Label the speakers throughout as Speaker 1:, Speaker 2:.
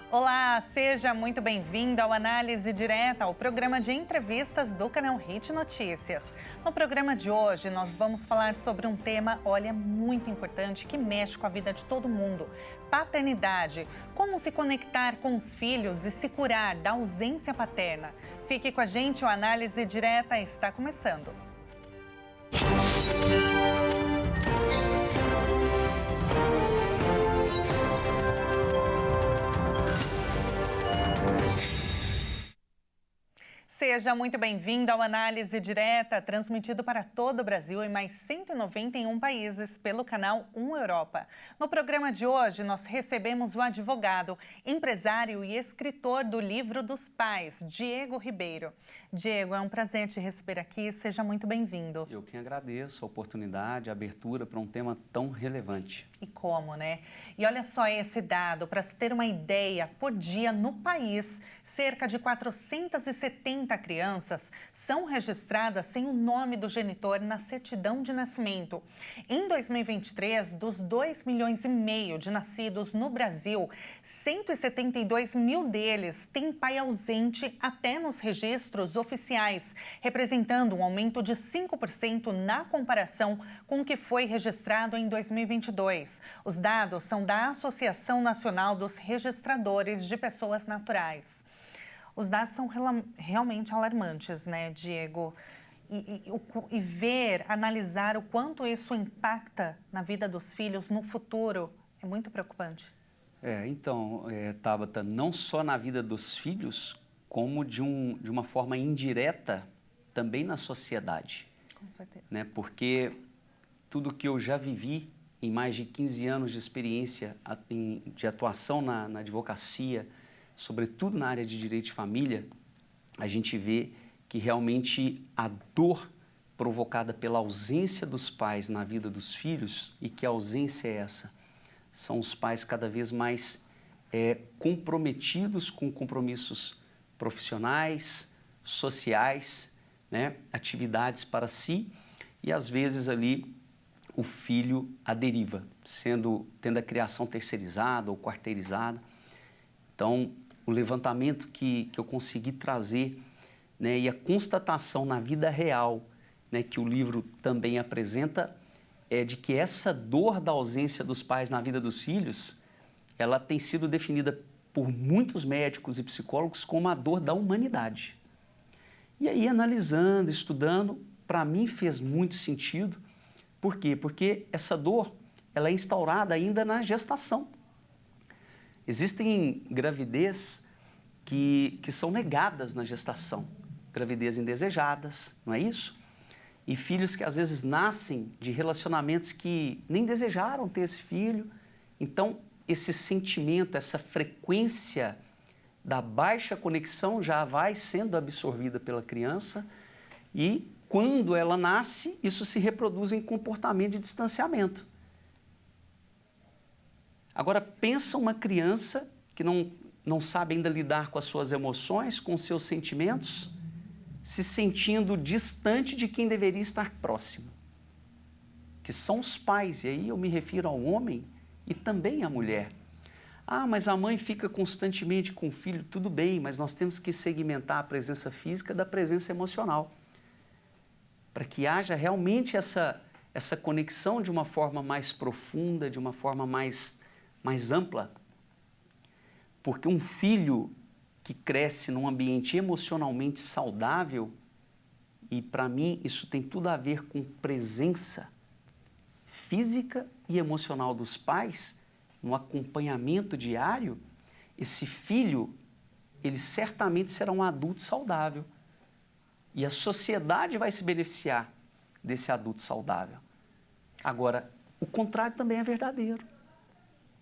Speaker 1: Olá, seja muito bem-vindo ao Análise Direta, o programa de entrevistas do canal Hit Notícias. No programa de hoje, nós vamos falar sobre um tema, muito importante, que mexe com a vida de todo mundo: paternidade. Como se conectar com os filhos e se curar da ausência paterna. Fique com a gente, o Análise Direta está começando. Seja muito bem-vindo ao Análise Direta, transmitido para todo o Brasil e mais 191 países pelo canal 1 Europa. No programa de hoje, nós recebemos o advogado, empresário e escritor do Livro dos Pais, Diego Ribeiro. Diego, é um prazer te receber aqui, seja muito bem-vindo.
Speaker 2: Eu que agradeço a oportunidade, a abertura para um tema tão relevante.
Speaker 1: E como, né? E olha só esse dado, para se ter uma ideia, por dia no país, cerca de 470 crianças são registradas sem o nome do genitor na certidão de nascimento. Em 2023, dos 2,5 milhões de nascidos no Brasil, 172 mil deles têm pai ausente até nos registros oficiais, representando um aumento de 5% na comparação com o que foi registrado em 2022. Os dados são da Associação Nacional dos Registradores de Pessoas Naturais. Os dados são realmente alarmantes, né, Diego? E ver, analisar o quanto isso impacta na vida dos filhos no futuro é muito preocupante.
Speaker 2: Tabata, não só na vida dos filhos, como de uma forma indireta também na sociedade.
Speaker 1: Com certeza.
Speaker 2: Né? Porque tudo que eu já vivi em mais de 15 anos de experiência de atuação na advocacia, sobretudo na área de direito de família, a gente vê que realmente a dor provocada pela ausência dos pais na vida dos filhos, e que ausência é essa? São os pais cada vez mais comprometidos com compromissos profissionais, sociais, né? Atividades para si, e às vezes ali o filho à deriva, tendo a criação terceirizada ou quarteirizada. Então, o levantamento que eu consegui trazer, né, e a constatação na vida real, né, que o livro também apresenta, é de que essa dor da ausência dos pais na vida dos filhos, ela tem sido definida por muitos médicos e psicólogos como a dor da humanidade. E aí, analisando, estudando, para mim fez muito sentido. Por quê? Porque essa dor, ela é instaurada ainda na gestação. Existem gravidez que são negadas na gestação, gravidez indesejadas, não é isso? E filhos que às vezes nascem de relacionamentos que nem desejaram ter esse filho. Então, esse sentimento, essa frequência da baixa conexão já vai sendo absorvida pela criança, e quando ela nasce, isso se reproduz em comportamento de distanciamento. Agora, pensa uma criança que não sabe ainda lidar com as suas emoções, com os seus sentimentos, se sentindo distante de quem deveria estar próximo, que são os pais, e aí eu me refiro ao homem e também à mulher. Ah, mas a mãe fica constantemente com o filho, tudo bem, mas nós temos que segmentar a presença física da presença emocional, para que haja realmente essa conexão de uma forma mais profunda, de uma forma mais ampla. Porque um filho que cresce num ambiente emocionalmente saudável, e para mim isso tem tudo a ver com presença física e emocional dos pais, no acompanhamento diário, esse filho, ele certamente será um adulto saudável. E a sociedade vai se beneficiar desse adulto saudável. Agora, o contrário também é verdadeiro.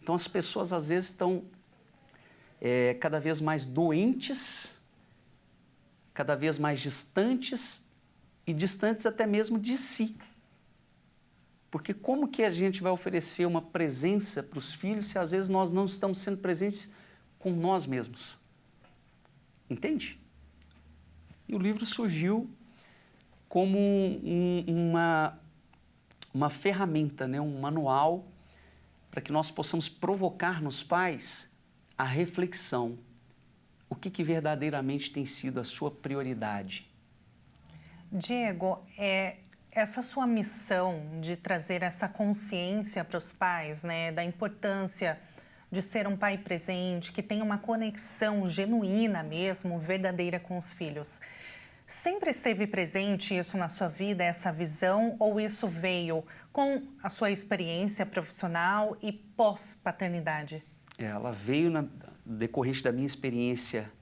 Speaker 2: Então, as pessoas às vezes estão cada vez mais doentes, cada vez mais distantes, e distantes até mesmo de si. Porque como que a gente vai oferecer uma presença para os filhos se às vezes nós não estamos sendo presentes com nós mesmos? Entende? E o livro surgiu como uma ferramenta, né? Um manual para que nós possamos provocar nos pais a reflexão. O que verdadeiramente tem sido a sua prioridade?
Speaker 1: Diego, essa sua missão de trazer essa consciência para os pais, né, da importância de ser um pai presente, que tenha uma conexão genuína mesmo, verdadeira com os filhos. Sempre esteve presente isso na sua vida, essa visão, ou isso veio com a sua experiência profissional e pós-paternidade?
Speaker 2: Ela veio decorrente da minha experiência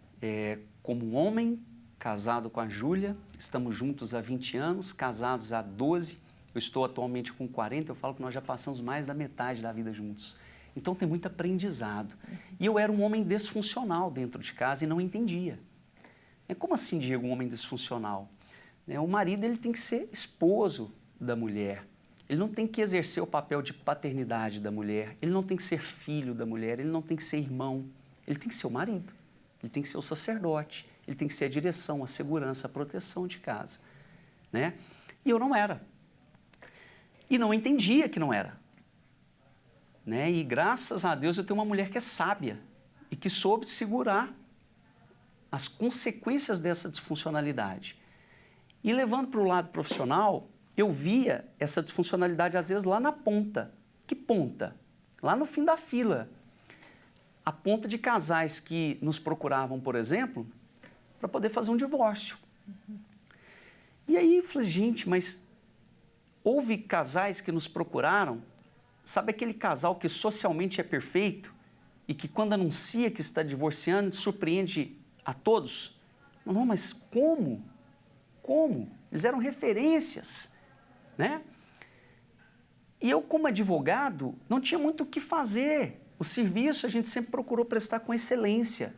Speaker 2: como um homem, casado com a Júlia. Estamos juntos há 20 anos, casados há 12. Eu estou atualmente com 40, eu falo que nós já passamos mais da metade da vida juntos. Então tem muito aprendizado. E eu era um homem disfuncional dentro de casa e não entendia. Como assim, Diego, um homem disfuncional? O marido ele tem que ser esposo da mulher. Ele não tem que exercer o papel de paternidade da mulher. Ele não tem que ser filho da mulher. Ele não tem que ser irmão. Ele tem que ser o marido. Ele tem que ser o sacerdote. Ele tem que ser a direção, a segurança, a proteção de casa. Né? E eu não era. E não entendia que não era. Né? E graças a Deus eu tenho uma mulher que é sábia e que soube segurar as consequências dessa disfuncionalidade. E levando para o lado profissional, eu via essa disfuncionalidade às vezes lá na ponta. Que ponta? Lá no fim da fila. A ponta de casais que nos procuravam, por exemplo, para poder fazer um divórcio. E aí eu falei, gente, mas houve casais que nos procuraram, sabe aquele casal que socialmente é perfeito e que quando anuncia que está divorciando, surpreende a todos? Não, mas como? Como? Eles eram referências, né? E eu, como advogado, não tinha muito o que fazer. O serviço a gente sempre procurou prestar com excelência.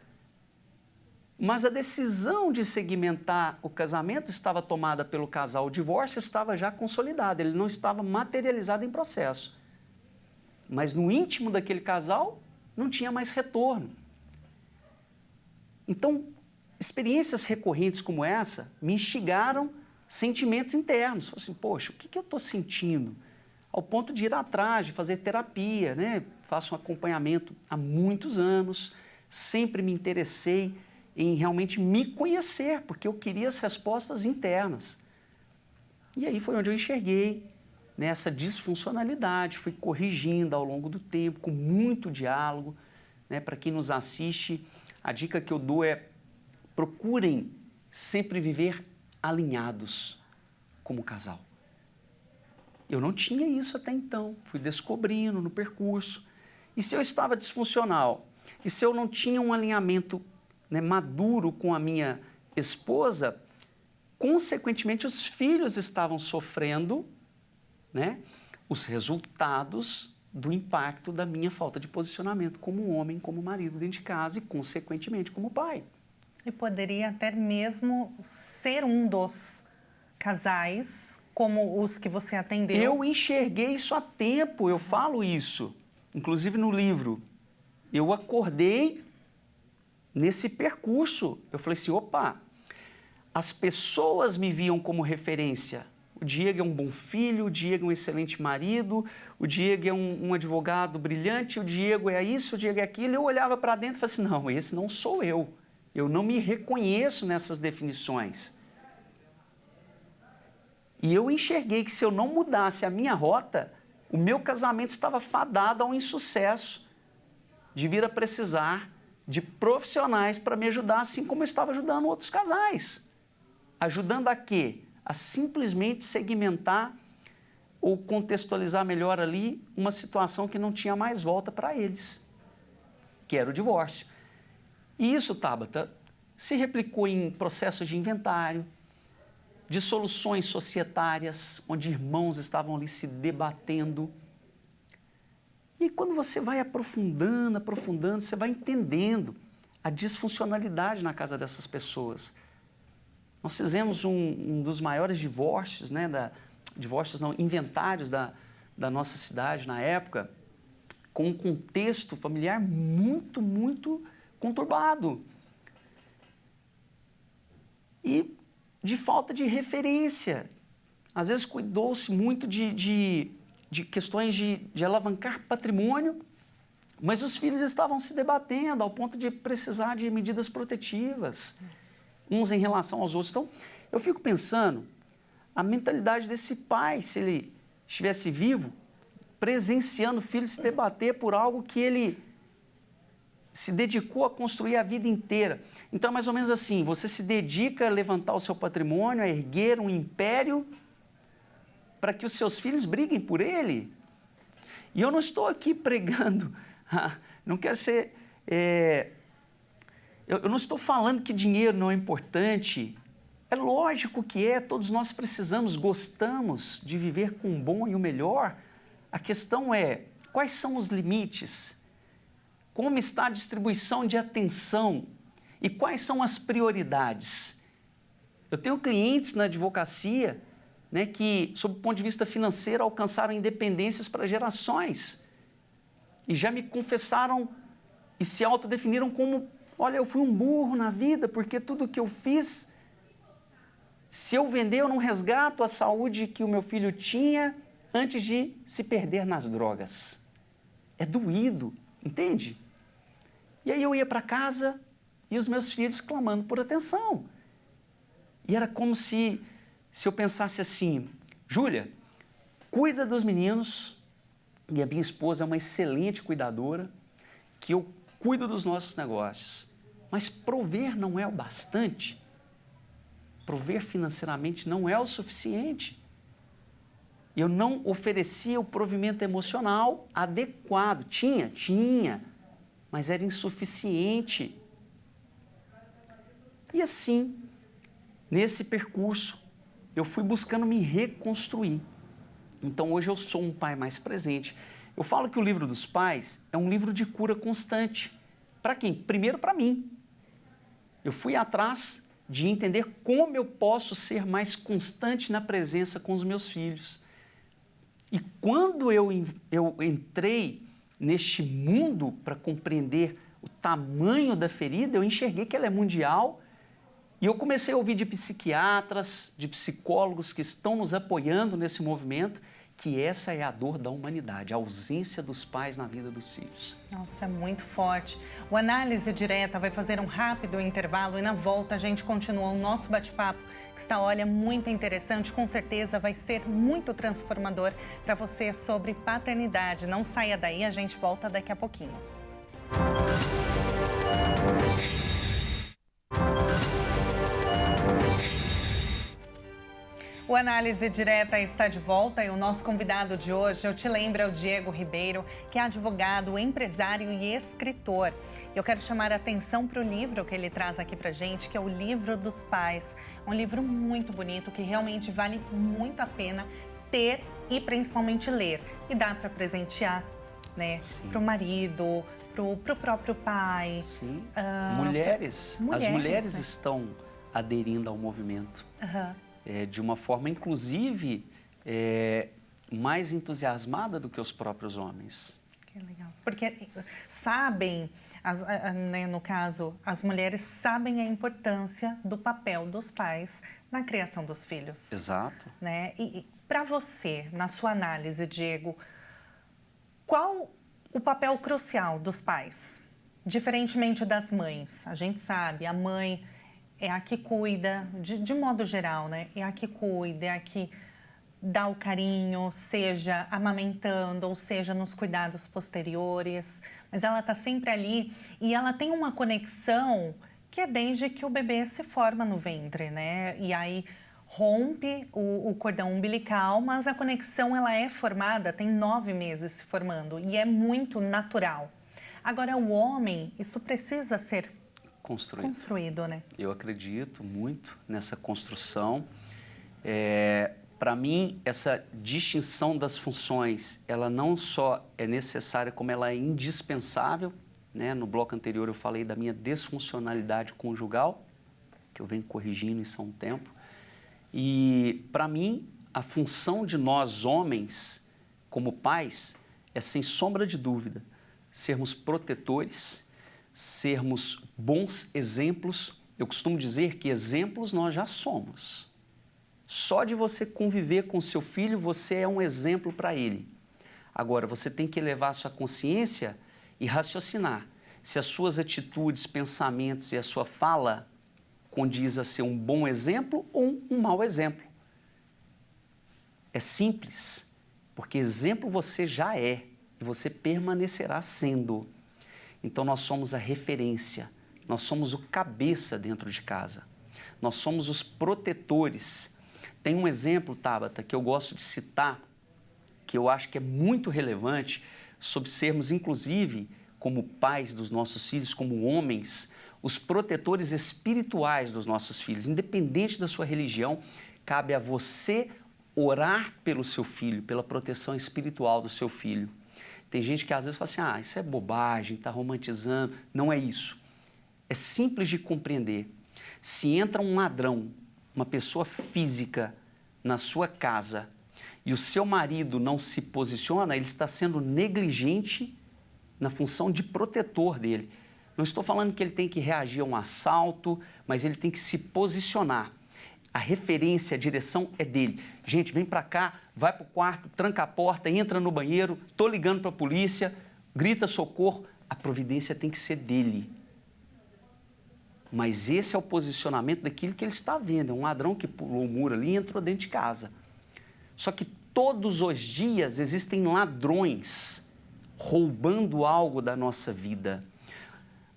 Speaker 2: Mas a decisão de segmentar o casamento estava tomada pelo casal. O divórcio estava já consolidado, ele não estava materializado em processo. Mas no íntimo daquele casal não tinha mais retorno. Então, experiências recorrentes como essa me instigaram sentimentos internos. Falei assim, poxa, o que eu estou sentindo? Ao ponto de ir atrás, de fazer terapia, né? Faço um acompanhamento há muitos anos, sempre me interessei em realmente me conhecer, porque eu queria as respostas internas. E aí foi onde eu enxerguei nessa disfuncionalidade, fui corrigindo ao longo do tempo, com muito diálogo. Né? Para quem nos assiste, a dica que eu dou é procurem sempre viver alinhados como casal. Eu não tinha isso até então, fui descobrindo no percurso. E se eu estava disfuncional, e se eu não tinha um alinhamento, né, maduro com a minha esposa, consequentemente os filhos estavam sofrendo, né, os resultados do impacto da minha falta de posicionamento como homem, como marido dentro de casa e, consequentemente, como pai.
Speaker 1: E poderia até mesmo ser um dos casais, como os que você atendeu.
Speaker 2: Eu enxerguei isso há tempo, eu falo isso, inclusive no livro. Eu acordei nesse percurso. Eu falei assim, opa, as pessoas me viam como referência. O Diego é um bom filho, o Diego é um excelente marido, o Diego é um advogado brilhante, o Diego é isso, o Diego é aquilo. Eu olhava para dentro e falei assim, não, esse não sou eu. Eu não me reconheço nessas definições. E eu enxerguei que se eu não mudasse a minha rota, o meu casamento estava fadado ao insucesso, de vir a precisar de profissionais para me ajudar, assim como eu estava ajudando outros casais. Ajudando a quê? A simplesmente segmentar ou contextualizar melhor ali uma situação que não tinha mais volta para eles, que era o divórcio. E isso, Tabata, se replicou em processos de inventário, de soluções societárias, onde irmãos estavam ali se debatendo. E quando você vai aprofundando, você vai entendendo a disfuncionalidade na casa dessas pessoas. Nós fizemos um dos maiores divórcios, né, inventários da nossa cidade na época, com um contexto familiar muito, muito conturbado. E de falta de referência. Às vezes cuidou-se muito de questões de alavancar patrimônio, Mas os filhos estavam se debatendo ao ponto de precisar de medidas protetivas, uns em relação aos outros. Então, eu fico pensando a mentalidade desse pai, se ele estivesse vivo, presenciando o filho se debater por algo que ele se dedicou a construir a vida inteira. Então, é mais ou menos assim, você se dedica a levantar o seu patrimônio, a erguer um império para que os seus filhos briguem por ele. E eu não estou aqui pregando, não quero ser... eu não estou falando que dinheiro não é importante. É lógico que é, todos nós precisamos, gostamos de viver com o bom e o melhor. A questão é, quais são os limites? Como está a distribuição de atenção? E quais são as prioridades? Eu tenho clientes na advocacia, né, que, sob o ponto de vista financeiro, alcançaram independências para gerações. E já me confessaram e se autodefiniram como, olha, eu fui um burro na vida, porque tudo que eu fiz, se eu vender, eu não resgato a saúde que o meu filho tinha antes de se perder nas drogas. É doído, entende? E aí eu ia para casa e os meus filhos clamando por atenção. E era como se eu pensasse assim, Júlia, cuida dos meninos, e a minha esposa é uma excelente cuidadora, que eu cuido dos nossos negócios. Mas prover não é o bastante. Prover financeiramente não é o suficiente. Eu não oferecia o provimento emocional adequado. Tinha, mas era insuficiente. E assim, nesse percurso, eu fui buscando me reconstruir. Então, hoje eu sou um pai mais presente. Eu falo que o livro dos pais é um livro de cura constante. Para quem? Primeiro para mim. Eu fui atrás de entender como eu posso ser mais constante na presença com os meus filhos. E quando eu entrei neste mundo para compreender o tamanho da ferida, eu enxerguei que ela é mundial e eu comecei a ouvir de psiquiatras, de psicólogos que estão nos apoiando nesse movimento, que essa é a dor da humanidade, a ausência dos pais na vida dos filhos.
Speaker 1: Nossa, é muito forte. O Análise Direta vai fazer um rápido intervalo e na volta a gente continua o nosso bate-papo, que está, olha, muito interessante, com certeza vai ser muito transformador para você sobre paternidade. Não saia daí, a gente volta daqui a pouquinho. O Análise Direta está de volta e o nosso convidado de hoje, eu te lembro, é o Diego Ribeiro, que é advogado, empresário e escritor. Eu quero chamar a atenção para o livro que ele traz aqui para gente, que é o Livro dos Pais. Um livro muito bonito, que realmente vale muito a pena ter e principalmente ler. E dá para presentear, né, para o marido, para o próprio pai.
Speaker 2: Sim, mulheres. As mulheres, né, estão aderindo ao movimento. De uma forma, inclusive, mais entusiasmada do que os próprios homens.
Speaker 1: Que legal. Porque sabem, né, no caso, as mulheres sabem a importância do papel dos pais na criação dos filhos.
Speaker 2: Exato.
Speaker 1: Né? E para você, na sua análise, Diego, qual o papel crucial dos pais? Diferentemente das mães, a gente sabe, a mãe é a que cuida, de modo geral, né? É a que cuida, é a que dá o carinho, seja amamentando, ou seja nos cuidados posteriores. Mas ela está sempre ali e ela tem uma conexão que é desde que o bebê se forma no ventre, né? E aí rompe o cordão umbilical, mas a conexão ela é formada, tem 9 meses se formando e é muito natural. Agora, o homem, isso precisa ser construído, né?
Speaker 2: Eu acredito muito nessa construção. Para mim, essa distinção das funções, ela não só é necessária, como ela é indispensável, né? No bloco anterior eu falei da minha desfuncionalidade conjugal, que eu venho corrigindo isso há um tempo. E, para mim, a função de nós, homens, como pais, é, sem sombra de dúvida, sermos protetores, sermos bons exemplos. Eu costumo dizer que exemplos nós já somos. Só de você conviver com seu filho, você é um exemplo para ele. Agora, você tem que elevar a sua consciência e raciocinar se as suas atitudes, pensamentos e a sua fala condiz a ser um bom exemplo ou um mau exemplo. É simples, porque exemplo você já é e você permanecerá sendo. Então nós somos a referência, nós somos o cabeça dentro de casa, nós somos os protetores. Tem um exemplo, Tabata, que eu gosto de citar, que eu acho que é muito relevante, sobre sermos, inclusive, como pais dos nossos filhos, como homens, os protetores espirituais dos nossos filhos. Independente da sua religião, cabe a você orar pelo seu filho, pela proteção espiritual do seu filho. Tem gente que às vezes fala assim, isso é bobagem, está romantizando. Não é isso. É simples de compreender. Se entra um ladrão, uma pessoa física na sua casa e o seu marido não se posiciona, ele está sendo negligente na função de protetor dele. Não estou falando que ele tem que reagir a um assalto, mas ele tem que se posicionar. A referência, a direção é dele. Gente, vem para cá, vai para o quarto, tranca a porta, entra no banheiro, estou ligando para a polícia, grita socorro. A providência tem que ser dele. Mas esse é o posicionamento daquilo que ele está vendo. É um ladrão que pulou o muro ali e entrou dentro de casa. Só que todos os dias existem ladrões roubando algo da nossa vida.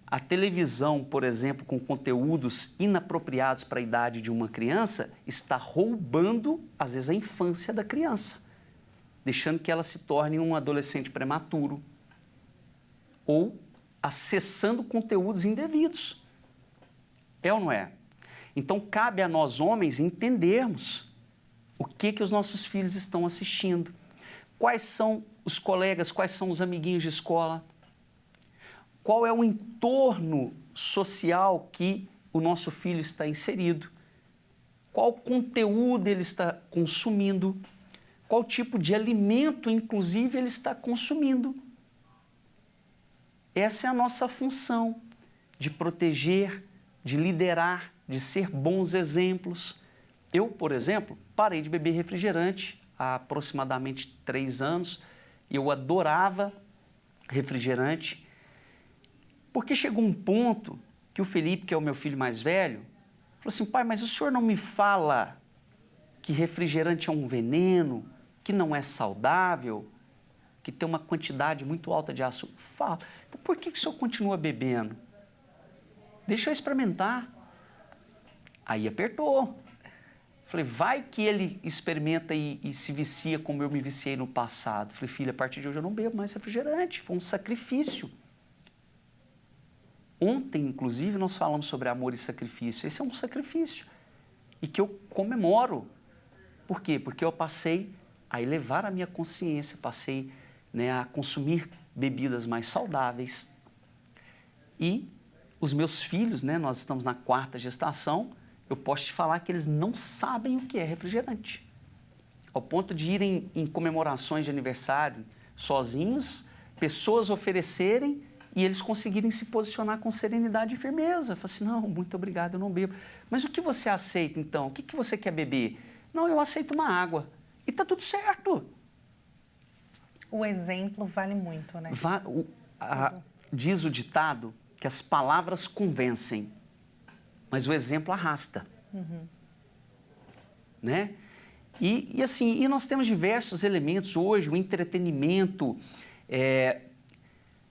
Speaker 2: A televisão, por exemplo, com conteúdos inapropriados para a idade de uma criança, está roubando, às vezes, a infância da criança, deixando que ela se torne um adolescente prematuro ou acessando conteúdos indevidos. É ou não é? Então, cabe a nós, homens, entendermos o que os nossos filhos estão assistindo, quais são os colegas, quais são os amiguinhos de escola, qual é o entorno social que o nosso filho está inserido, qual conteúdo ele está consumindo, qual tipo de alimento, inclusive, ele está consumindo. Essa é a nossa função, de proteger, de liderar, de ser bons exemplos. Eu, por exemplo, parei de beber refrigerante há aproximadamente 3 anos e eu adorava refrigerante, porque chegou um ponto que o Felipe, que é o meu filho mais velho, falou assim, pai, mas o senhor não me fala que refrigerante é um veneno, que não é saudável, que tem uma quantidade muito alta de açúcar? Fala. Então, por que o senhor continua bebendo? Deixa eu experimentar. Aí apertou. Falei, vai que ele experimenta e se vicia como eu me viciei no passado. Falei, filha, a partir de hoje eu não bebo mais refrigerante. Foi um sacrifício. Ontem, inclusive, nós falamos sobre amor e sacrifício. Esse é um sacrifício e que eu comemoro. Por quê? Porque eu passei a elevar a minha consciência, passei, a consumir bebidas mais saudáveis. E os meus filhos, nós estamos na 4ª gestação, eu posso te falar que eles não sabem o que é refrigerante. Ao ponto de irem em comemorações de aniversário sozinhos, pessoas oferecerem e eles conseguirem se posicionar com serenidade e firmeza. Fala assim, não, muito obrigado, eu não bebo. Mas o que você aceita, então? O que você quer beber? Não, eu aceito uma água. E está tudo certo.
Speaker 1: O exemplo vale muito, né?
Speaker 2: Diz o ditado que as palavras convencem, mas o exemplo arrasta.
Speaker 1: Uhum.
Speaker 2: Né? E nós temos diversos elementos hoje, o entretenimento.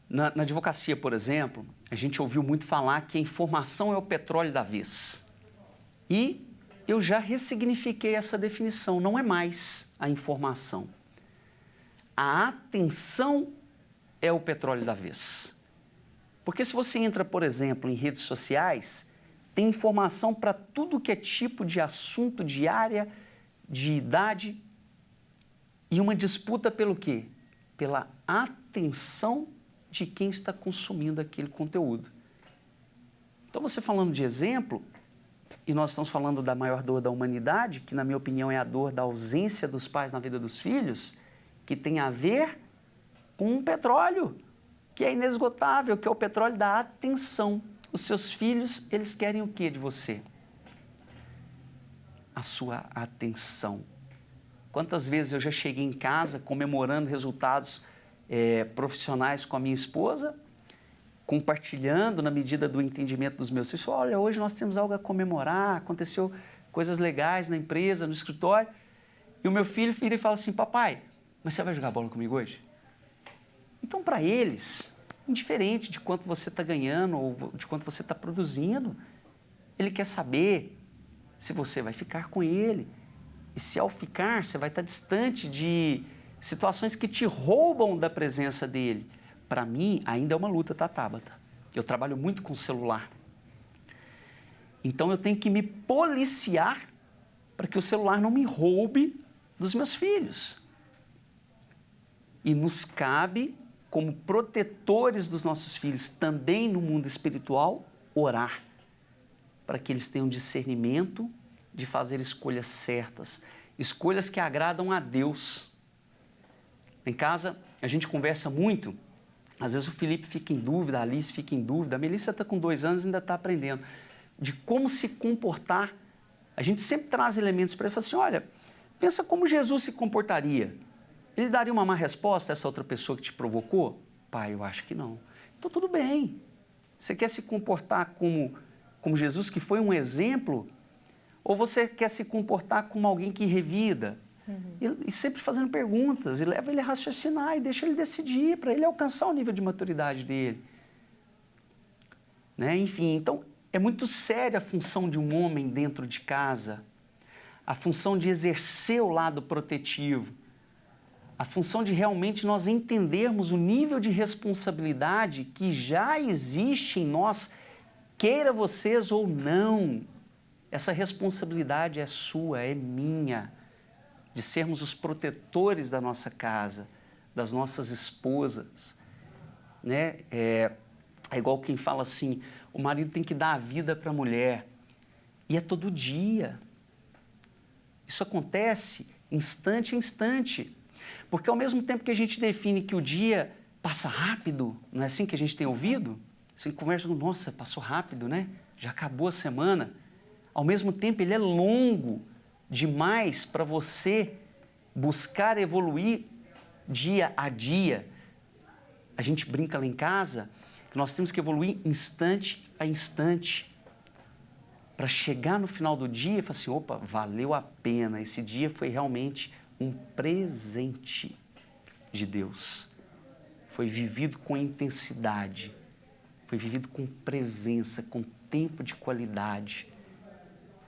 Speaker 2: Na advocacia, por exemplo, a gente ouviu muito falar que a informação é o petróleo da vez. E eu já ressignifiquei essa definição, não é mais a informação. A atenção é o petróleo da vez. Porque se você entra, por exemplo, em redes sociais, tem informação para tudo que é tipo de assunto, de área, de idade, e uma disputa pelo quê? Pela atenção de quem está consumindo aquele conteúdo. Então, você falando de exemplo, e nós estamos falando da maior dor da humanidade, que na minha opinião é a dor da ausência dos pais na vida dos filhos, que tem a ver com um petróleo, que é inesgotável, que é o petróleo da atenção. Os seus filhos, eles querem o que de você? A sua atenção. Quantas vezes eu já cheguei em casa comemorando resultados profissionais com a minha esposa, compartilhando na medida do entendimento dos meus filhos. Olha, hoje nós temos algo a comemorar, aconteceu coisas legais na empresa, no escritório. E o meu filho vira e fala assim, papai, mas você vai jogar bola comigo hoje? Então, para eles, indiferente de quanto você está ganhando ou de quanto você está produzindo, ele quer saber se você vai ficar com ele. E se ao ficar, você vai estar distante de situações que te roubam da presença dele. Para mim, ainda é uma luta, tá, Tabata? Eu trabalho muito com celular. Então, eu tenho que me policiar para que o celular não me roube dos meus filhos. E nos cabe, como protetores dos nossos filhos, também no mundo espiritual, orar para que eles tenham discernimento de fazer escolhas certas, escolhas que agradam a Deus. Em casa, a gente conversa muito. Às vezes o Felipe fica em dúvida, a Alice fica em dúvida, a Melissa está com 2 anos e ainda está aprendendo de como se comportar. A gente sempre traz elementos para ele e fala assim, olha, pensa como Jesus se comportaria. Ele daria uma má resposta a essa outra pessoa que te provocou? Pai, eu acho que não. Então tudo bem. Você quer se comportar como Jesus, que foi um exemplo? Ou você quer se comportar como alguém que revida? E sempre fazendo perguntas, e leva ele a raciocinar e deixa ele decidir, para ele alcançar o nível de maturidade dele. Né? Enfim, então é muito séria a função de um homem dentro de casa, a função de exercer o lado protetivo, a função de realmente nós entendermos o nível de responsabilidade que já existe em nós, queira vocês ou não. Essa responsabilidade é sua, é minha, de sermos os protetores da nossa casa, das nossas esposas. Né? É igual quem fala assim, o marido tem que dar a vida para a mulher. E é todo dia. Isso acontece instante a instante. Porque ao mesmo tempo que a gente define que o dia passa rápido, não é assim que a gente tem ouvido? Você conversa com, nossa, passou rápido, né? Já acabou a semana. Ao mesmo tempo, ele é longo demais para você buscar evoluir dia a dia. A gente brinca lá em casa que nós temos que evoluir instante a instante para chegar no final do dia e falar assim, opa, valeu a pena, esse dia foi realmente um presente de Deus. Foi vivido com intensidade, foi vivido com presença, com tempo de qualidade.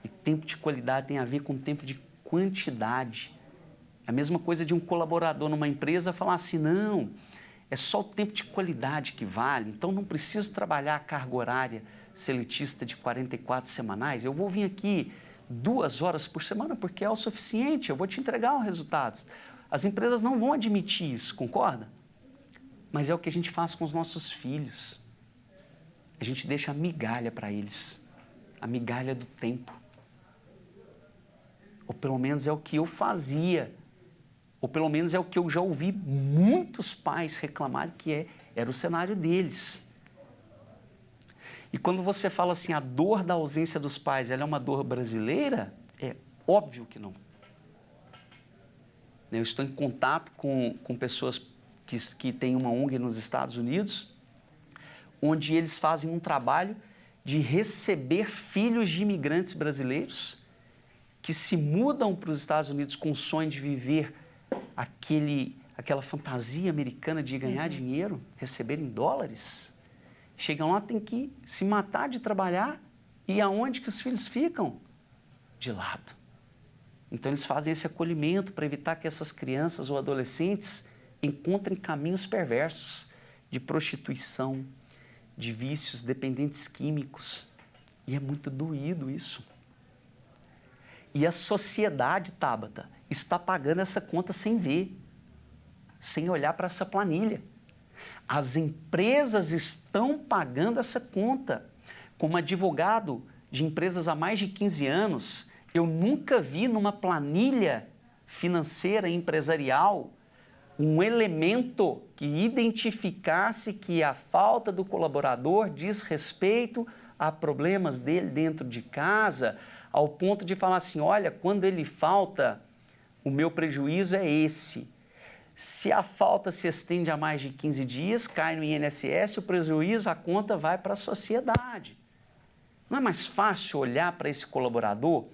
Speaker 2: E tempo de qualidade tem a ver com tempo de quantidade. É a mesma coisa de um colaborador numa empresa falar assim, não, é só o tempo de qualidade que vale, então não preciso trabalhar a carga horária seletista de 44 semanais, eu vou vir aqui 2 horas por semana porque é o suficiente, eu vou te entregar os resultados. As empresas não vão admitir isso, concorda? Mas é o que a gente faz com os nossos filhos. A gente deixa a migalha para eles, a migalha do tempo. Ou pelo menos é o que eu fazia, ou pelo menos é o que eu já ouvi muitos pais reclamarem que era o cenário deles. E quando você fala assim, a dor da ausência dos pais, ela é uma dor brasileira? É óbvio que não. Eu estou em contato com pessoas que têm uma ONG nos Estados Unidos, onde eles fazem um trabalho de receber filhos de imigrantes brasileiros que se mudam para os Estados Unidos com o sonho de viver aquela fantasia americana de ganhar dinheiro, receber em dólares. Chegam lá, tem que se matar de trabalhar e aonde que os filhos ficam? De lado. Então eles fazem esse acolhimento para evitar que essas crianças ou adolescentes encontrem caminhos perversos de prostituição, de vícios dependentes químicos. E é muito doído isso. E a sociedade, Tabata, está pagando essa conta sem ver, sem olhar para essa planilha. As empresas estão pagando essa conta. Como advogado de empresas há mais de 15 anos, eu nunca vi numa planilha financeira e empresarial um elemento que identificasse que a falta do colaborador diz respeito a problemas dele dentro de casa, ao ponto de falar assim, olha, quando ele falta, o meu prejuízo é esse. Se a falta se estende a mais de 15 dias, cai no INSS, o prejuízo, a conta vai para a sociedade. Não é mais fácil olhar para esse colaborador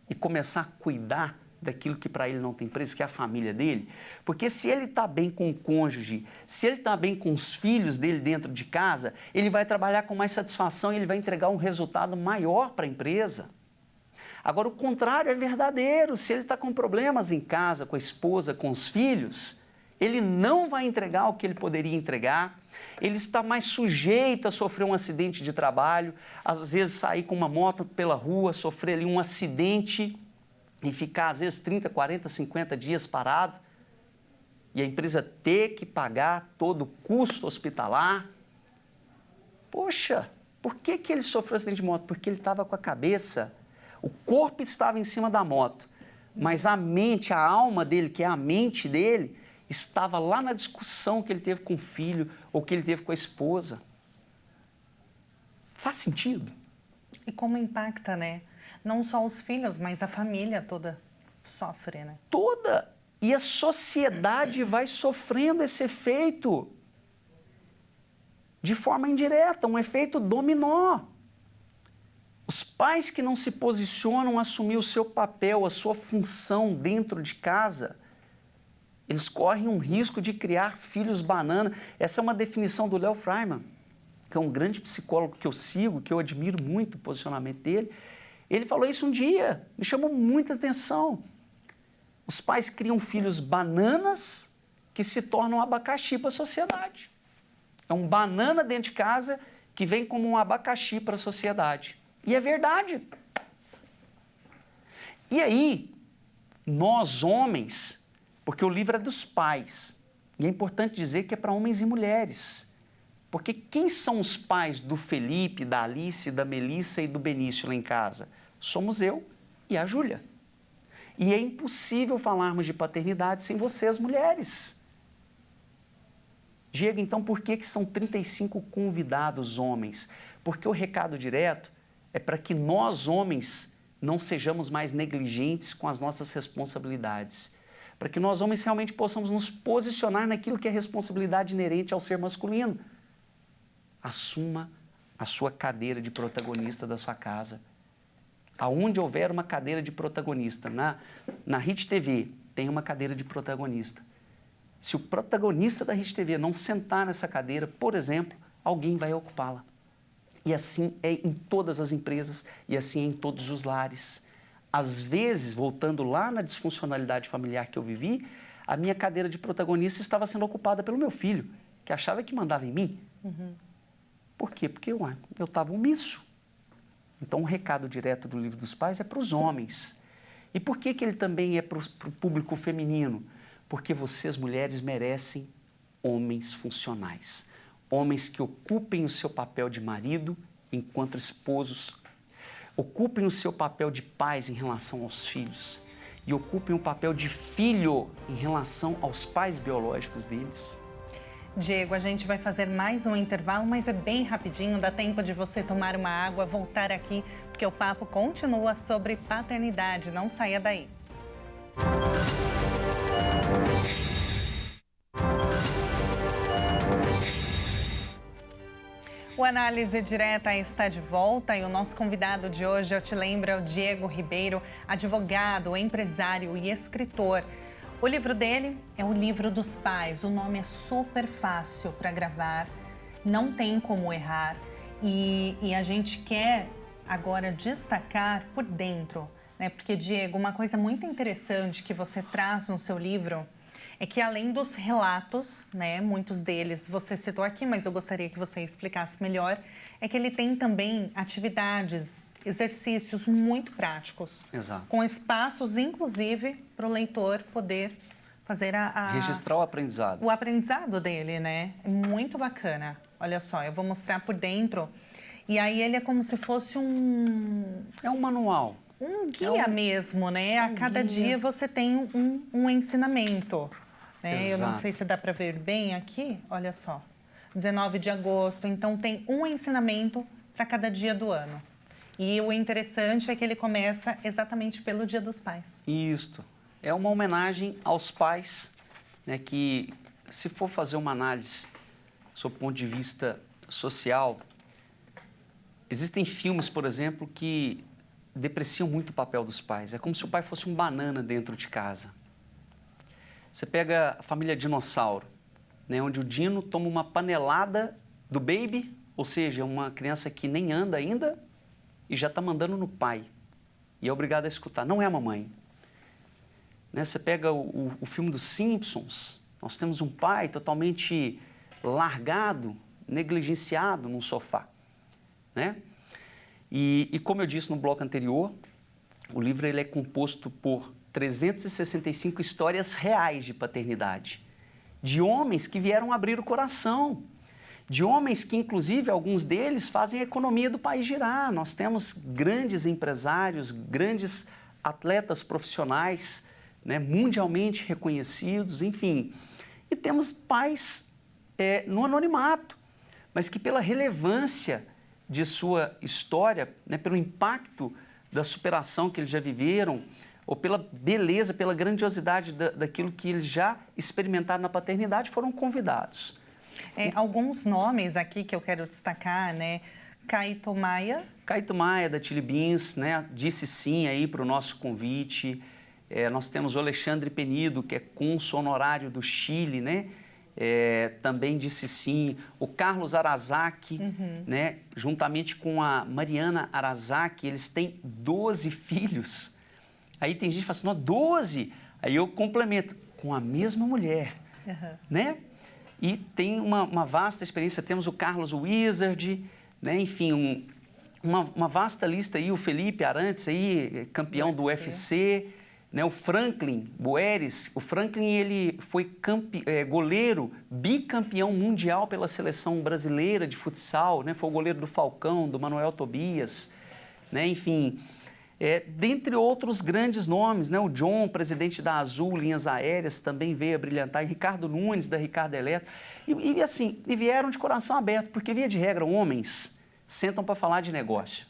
Speaker 2: e começar a cuidar daquilo que para ele não tem preço, que é a família dele? Porque se ele está bem com o cônjuge, se ele está bem com os filhos dele dentro de casa, ele vai trabalhar com mais satisfação e ele vai entregar um resultado maior para a empresa. Agora, o contrário é verdadeiro. Se ele está com problemas em casa, com a esposa, com os filhos, ele não vai entregar o que ele poderia entregar, ele está mais sujeito a sofrer um acidente de trabalho, às vezes sair com uma moto pela rua, sofrer ali um acidente e ficar, às vezes, 30, 40, 50 dias parado, e a empresa ter que pagar todo o custo hospitalar. Poxa, por que ele sofreu acidente de moto? Porque ele estava com a cabeça, o corpo estava em cima da moto, mas a mente, a alma dele, que é a mente dele, estava lá na discussão que ele teve com o filho ou que ele teve com a esposa. Faz sentido?
Speaker 1: E como impacta, né? Não só os filhos, mas a família toda sofre, né?
Speaker 2: Toda. E a sociedade vai sofrendo esse efeito de forma indireta, um efeito dominó. Os pais que não se posicionam a assumir o seu papel, a sua função dentro de casa, eles correm um risco de criar filhos banana. Essa é uma definição do Léo Freiman, que é um grande psicólogo que eu sigo, que eu admiro muito o posicionamento dele. Ele falou isso um dia, me chamou muita atenção. Os pais criam filhos bananas que se tornam abacaxi para a sociedade. É um banana dentro de casa que vem como um abacaxi para a sociedade. E é verdade. E aí, nós homens, porque o livro é dos pais, e é importante dizer que é para homens e mulheres, porque quem são os pais do Felipe, da Alice, da Melissa e do Benício lá em casa? Somos eu e a Júlia. E é impossível falarmos de paternidade sem vocês, mulheres. Diego, então por que são 35 convidados homens? Porque o recado direto é para que nós, homens, não sejamos mais negligentes com as nossas responsabilidades. Para que nós, homens, realmente possamos nos posicionar naquilo que é responsabilidade inerente ao ser masculino. Assuma a sua cadeira de protagonista da sua casa. Aonde houver uma cadeira de protagonista, na Rede TV tem uma cadeira de protagonista. Se o protagonista da Rede TV não sentar nessa cadeira, por exemplo, alguém vai ocupá-la. E assim é em todas as empresas e assim é em todos os lares. Às vezes, voltando lá na disfuncionalidade familiar que eu vivi, a minha cadeira de protagonista estava sendo ocupada pelo meu filho, que achava que mandava em mim.
Speaker 1: Uhum.
Speaker 2: Por quê? Porque eu estava omisso. Então, o recado direto do Livro dos Pais é para os homens. E por que ele também é para o público feminino? Porque vocês, mulheres, merecem homens funcionais. Homens que ocupem o seu papel de marido enquanto esposos, ocupem o seu papel de pais em relação aos filhos e ocupem o papel de filho em relação aos pais biológicos deles.
Speaker 1: Diego, a gente vai fazer mais um intervalo, mas é bem rapidinho, dá tempo de você tomar uma água, voltar aqui, porque o papo continua sobre paternidade. Não saia daí. O Análise Direta está de volta e o nosso convidado de hoje, eu te lembro, é o Diego Ribeiro, advogado, empresário e escritor. O livro dele é o Livro dos Pais. O nome é super fácil para gravar, não tem como errar. E a gente quer agora destacar por dentro, né? Porque, Diego, uma coisa muito interessante que você traz no seu livro é que, além dos relatos, né, muitos deles você citou aqui, mas eu gostaria que você explicasse melhor, é que ele tem também atividades, exercícios muito práticos.
Speaker 2: Exato.
Speaker 1: Com espaços, inclusive, para o leitor poder fazer
Speaker 2: registrar o aprendizado.
Speaker 1: O aprendizado dele, né? É muito bacana. Olha só, eu vou mostrar por dentro. E aí ele é como se fosse um...
Speaker 2: É um manual.
Speaker 1: Um guia mesmo, né? A cada dia você tem um ensinamento. Né? Eu não sei se dá para ver bem aqui. Olha só. 19 de agosto. Então, tem um ensinamento para cada dia do ano. E o interessante é que ele começa exatamente pelo Dia dos Pais.
Speaker 2: Isto. É uma homenagem aos pais né, que se for fazer uma análise sob o ponto de vista social, existem filmes, por exemplo, que depreciam muito o papel dos pais. É como se o pai fosse um banana dentro de casa. Você pega a família Dinossauro, né, onde o Dino toma uma panelada do baby, ou seja, uma criança que nem anda ainda e já está mandando no pai. E é obrigado a escutar. Não é a mamãe. Né, você pega o filme dos Simpsons, nós temos um pai totalmente largado, negligenciado num sofá. Né? E como eu disse no bloco anterior, o livro ele é composto por 365 histórias reais de paternidade, de homens que vieram abrir o coração, de homens que, inclusive, alguns deles fazem a economia do país girar. Nós temos grandes empresários, grandes atletas profissionais, né, mundialmente reconhecidos, enfim. E temos pais no anonimato, mas que pela relevância de sua história, né, pelo impacto da superação que eles já viveram, ou pela beleza, pela grandiosidade daquilo que eles já experimentaram na paternidade, foram convidados.
Speaker 1: Alguns nomes aqui que eu quero destacar, né? Caíto Maia.
Speaker 2: Caíto Maia, da Chili Beans, né, disse sim aí para o nosso convite. Nós temos o Alexandre Penido, que é cônsul honorário do Chile, né? Também disse sim. O Carlos Arazaki, né, juntamente com a Mariana Arazaki, eles têm 12 filhos. Aí tem gente que fala assim, não, 12? Aí eu complemento, com a mesma mulher, né? E tem uma vasta experiência, temos o Carlos Wizard, né? Enfim, uma vasta lista aí, o Felipe Arantes, aí, campeão do UFC, né? O Franklin Bueres, o Franklin ele foi goleiro bicampeão mundial pela seleção brasileira de futsal, né? Foi o goleiro do Falcão, do Manuel Tobias, né? Enfim, dentre outros grandes nomes, né? O John, presidente da Azul Linhas Aéreas, também veio a brilhantar, e Ricardo Nunes, da Ricardo Eletro, e vieram de coração aberto, porque, via de regra, homens sentam para falar de negócio,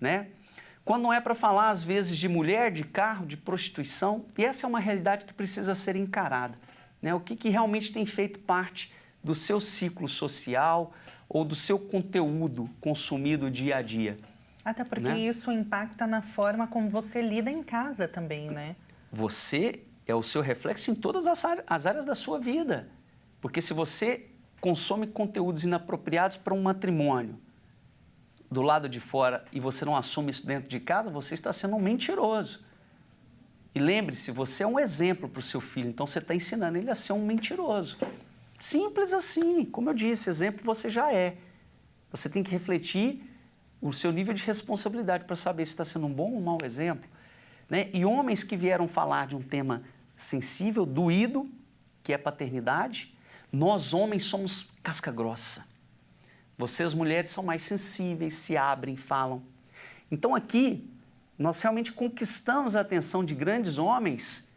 Speaker 2: né? Quando não é para falar, às vezes, de mulher, de carro, de prostituição, e essa é uma realidade que precisa ser encarada, né? O que realmente tem feito parte do seu ciclo social ou do seu conteúdo consumido dia a dia.
Speaker 1: Até porque isso impacta na forma como você lida em casa também, né?
Speaker 2: Você é o seu reflexo em todas as áreas da sua vida. Porque se você consome conteúdos inapropriados para um matrimônio do lado de fora e você não assume isso dentro de casa, você está sendo um mentiroso. E lembre-se, você é um exemplo para o seu filho, então você está ensinando ele a ser um mentiroso. Simples assim, como eu disse, exemplo você já é. Você tem que refletir o seu nível de responsabilidade para saber se está sendo um bom ou um mau exemplo, né? E homens que vieram falar de um tema sensível, doído, que é paternidade, nós homens somos casca grossa. Vocês mulheres são mais sensíveis, se abrem, falam. Então aqui nós realmente conquistamos a atenção de grandes homens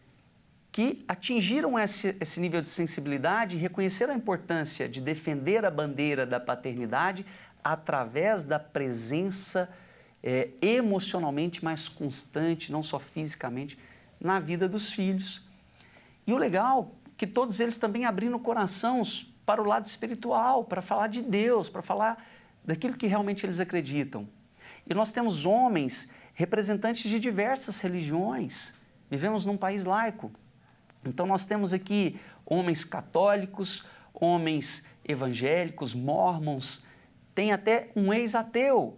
Speaker 2: que atingiram esse nível de sensibilidade e reconheceram a importância de defender a bandeira da paternidade através da presença emocionalmente mais constante, não só fisicamente, na vida dos filhos. E o legal é que todos eles também abriram o coração para o lado espiritual, para falar de Deus, para falar daquilo que realmente eles acreditam. E nós temos homens representantes de diversas religiões. Vivemos num país laico. Então nós temos aqui homens católicos, homens evangélicos, mormons, tem até um ex-ateu.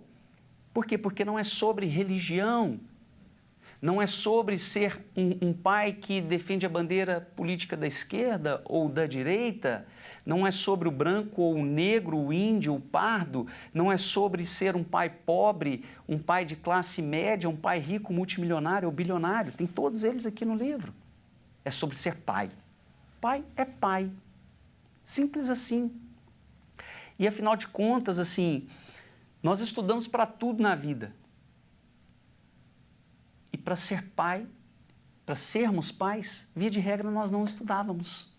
Speaker 2: Por quê? Porque não é sobre religião, não é sobre ser um pai que defende a bandeira política da esquerda ou da direita, não é sobre o branco ou o negro, o índio, o pardo, não é sobre ser um pai pobre, um pai de classe média, um pai rico, multimilionário ou bilionário. Tem todos eles aqui no livro. É sobre ser pai. Pai é pai. Simples assim. E, afinal de contas, assim, nós estudamos para tudo na vida. E para ser pai, para sermos pais, via de regra, nós não estudávamos.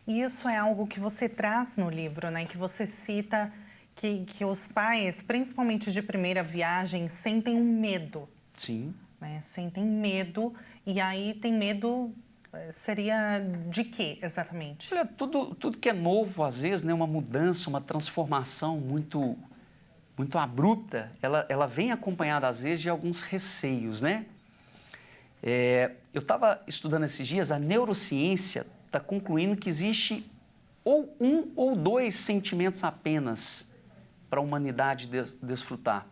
Speaker 1: E isso é algo que você traz no livro, né? Que você cita que os pais, principalmente de primeira viagem, sentem um medo.
Speaker 2: Sim.
Speaker 1: Né? Sentem medo, e aí tem medo seria de quê, exatamente?
Speaker 2: Olha, tudo que é novo, às vezes, né, uma mudança, uma transformação muito abrupta, ela vem acompanhada, às vezes, de alguns receios, né? Eu estava estudando esses dias, a neurociência está concluindo que existe ou um ou dois sentimentos apenas para a humanidade desfrutar,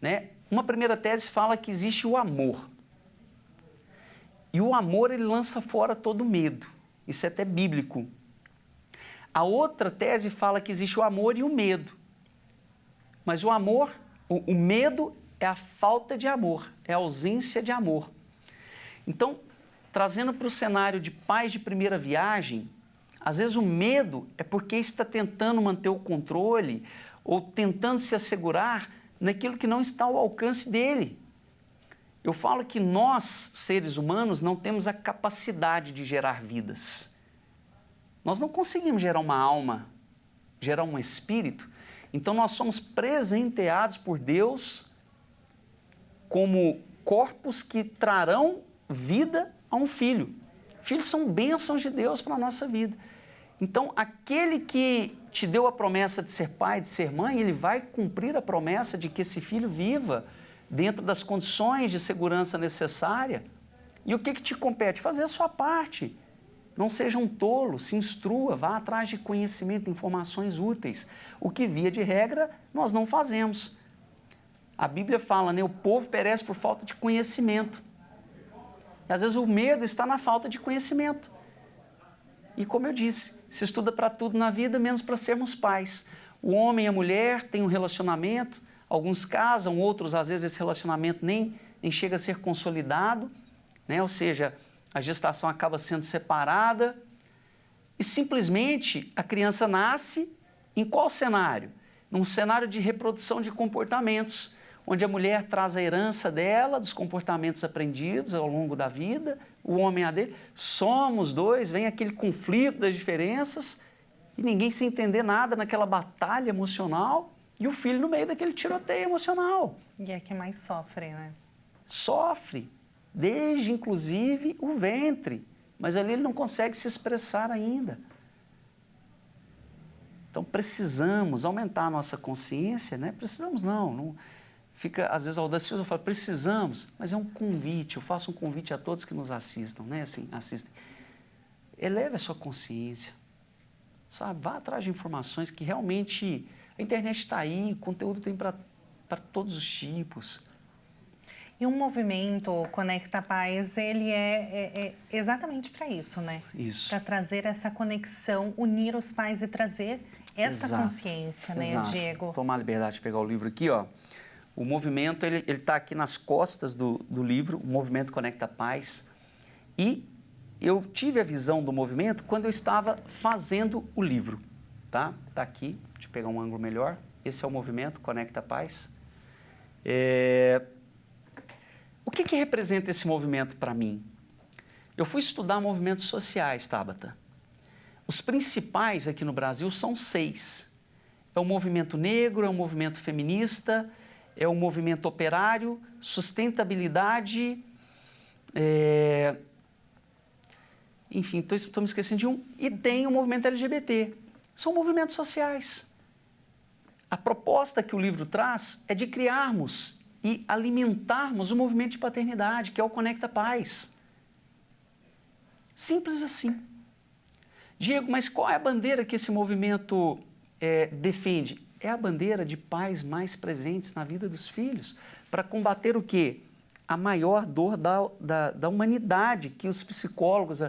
Speaker 2: né? Uma primeira tese fala que existe o amor. E o amor, ele lança fora todo medo. Isso é até bíblico. A outra tese fala que existe o amor e o medo. Mas o amor, o medo é a falta de amor, é a ausência de amor. Então, trazendo para o cenário de pais de primeira viagem, às vezes o medo é porque está tentando manter o controle ou tentando se assegurar naquilo que não está ao alcance dele. Eu falo que nós, seres humanos, não temos a capacidade de gerar vidas. Nós não conseguimos gerar uma alma, gerar um espírito. Então, nós somos presenteados por Deus como corpos que trarão vida a um filho. Filhos são bênçãos de Deus para a nossa vida. Então, aquele que te deu a promessa de ser pai, de ser mãe, ele vai cumprir a promessa de que esse filho viva dentro das condições de segurança necessária. E o que te compete? Fazer a sua parte. Não seja um tolo, se instrua, vá atrás de conhecimento, informações úteis. O que, via de regra, nós não fazemos. A Bíblia fala, né? O povo perece por falta de conhecimento. E às vezes o medo está na falta de conhecimento. E como eu disse, se estuda para tudo na vida, menos para sermos pais. O homem e a mulher têm um relacionamento, alguns casam, outros às vezes esse relacionamento nem chega a ser consolidado, né? Ou seja, a gestação acaba sendo separada e simplesmente a criança nasce em qual cenário? Num cenário de reprodução de comportamentos, onde a mulher traz a herança dela, dos comportamentos aprendidos ao longo da vida, o homem a dele, somos dois, vem aquele conflito das diferenças e ninguém se entender nada naquela batalha emocional e o filho no meio daquele tiroteio emocional.
Speaker 1: E é que mais sofre, né?
Speaker 2: Sofre, desde inclusive o ventre, mas ali ele não consegue se expressar ainda. Então precisamos aumentar a nossa consciência, né? Precisamos não fica às vezes audacioso, eu falo, precisamos, mas é um convite, eu faço um convite a todos que nos assistam, né? Assim, assistem. Eleve a sua consciência, sabe? Vá atrás de informações que realmente, a internet está aí, o conteúdo tem para todos os tipos.
Speaker 1: E o movimento Conecta Pais, ele é exatamente para isso, né?
Speaker 2: Isso.
Speaker 1: Para trazer essa conexão, unir os pais e trazer essa consciência, né, Diego?
Speaker 2: Tomar a liberdade de pegar o livro aqui, ó. O movimento, ele está aqui nas costas do livro, o movimento Conecta Pais. E eu tive a visão do movimento quando eu estava fazendo o livro, tá? Está aqui, deixa eu pegar um ângulo melhor. Esse é o movimento Conecta Pais. O que representa esse movimento para mim? Eu fui estudar movimentos sociais, Tabata. Os principais aqui no Brasil são 6. É o movimento negro, é o movimento feminista, é o movimento operário, sustentabilidade, enfim, estou me esquecendo de um, e tem o movimento LGBT. São movimentos sociais. A proposta que o livro traz é de criarmos e alimentarmos o movimento de paternidade, que é o Conecta Pais. Simples assim. Diego, mas qual é a bandeira que esse movimento defende? É a bandeira de pais mais presentes na vida dos filhos, para combater o quê? A maior dor da humanidade, que os psicólogos,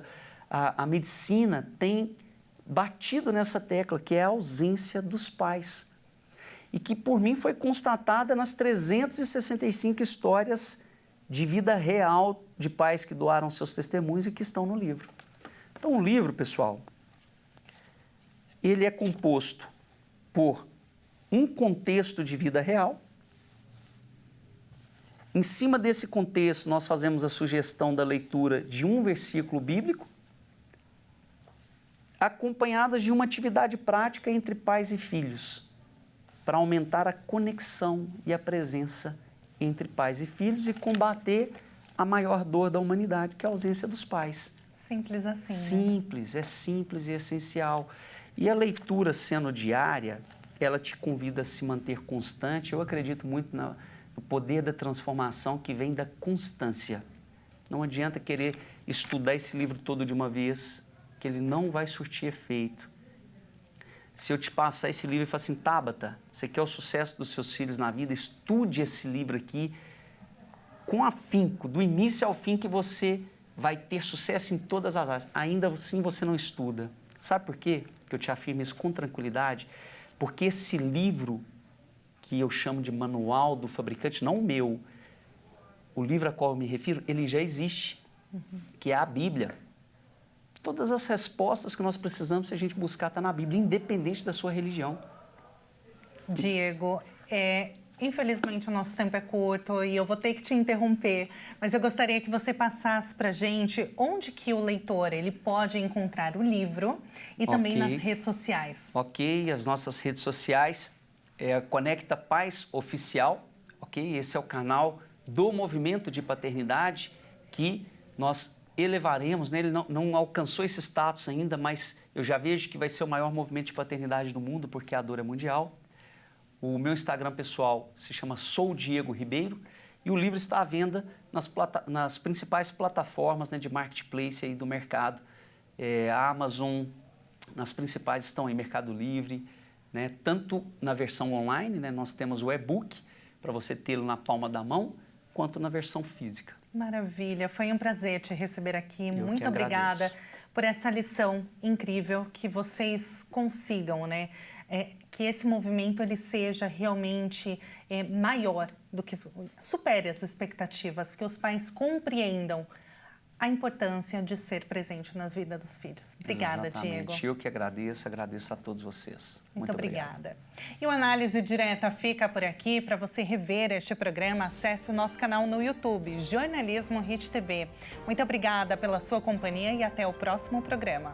Speaker 2: a medicina tem batido nessa tecla, que é a ausência dos pais. E que, por mim, foi constatada nas 365 histórias de vida real de pais que doaram seus testemunhos e que estão no livro. Então, o livro, pessoal, ele é composto por um contexto de vida real. Em cima desse contexto, nós fazemos a sugestão da leitura de um versículo bíblico, acompanhadas de uma atividade prática entre pais e filhos, para aumentar a conexão e a presença entre pais e filhos e combater a maior dor da humanidade, que é a ausência dos pais.
Speaker 1: Simples assim,
Speaker 2: Simples, é simples e essencial. E a leitura sendo diária, ela te convida a se manter constante. Eu acredito muito no poder da transformação que vem da constância. Não adianta querer estudar esse livro todo de uma vez, que ele não vai surtir efeito. Se eu te passar esse livro e falar assim, Tabata, você quer o sucesso dos seus filhos na vida, estude esse livro aqui com afinco, do início ao fim, que você vai ter sucesso em todas as áreas. Ainda assim você não estuda. Sabe por quê? Que eu te afirmo isso com tranquilidade? Porque esse livro, que eu chamo de manual do fabricante, não o meu, o livro a qual eu me refiro, ele já existe, que é a Bíblia. Todas as respostas que nós precisamos, se a gente buscar, está na Bíblia, independente da sua religião.
Speaker 1: Diego, infelizmente o nosso tempo é curto e eu vou ter que te interromper, mas eu gostaria que você passasse para a gente onde que o leitor ele pode encontrar o livro e também nas redes sociais.
Speaker 2: Ok, as nossas redes sociais é Conecta Pais Oficial, ok? Esse é o canal do Movimento de Paternidade que nós elevaremos, né? Ele não alcançou esse status ainda, mas eu já vejo que vai ser o maior movimento de paternidade do mundo, porque a dor é mundial. O meu Instagram pessoal se chama Sou Diego Ribeiro e o livro está à venda nas principais plataformas, né, de marketplace aí do mercado. A Amazon, nas principais estão aí, Mercado Livre, né, tanto na versão online, né, nós temos o e-book para você tê-lo na palma da mão, quanto na versão física.
Speaker 1: Maravilha, foi um prazer te receber aqui. Muito obrigada
Speaker 2: agradeço.
Speaker 1: por essa lição incrível, que vocês consigam, né? Que esse movimento ele seja realmente maior do que supere as expectativas, que os pais compreendam a importância de ser presente na vida dos filhos. Obrigada,
Speaker 2: Exatamente.
Speaker 1: Diego.
Speaker 2: Eu que agradeço a todos vocês.
Speaker 1: Muito obrigada. E o Análise Direta fica por aqui. Para você rever este programa, acesse o nosso canal no YouTube, Jornalismo Hit TV. Muito obrigada pela sua companhia e até o próximo programa.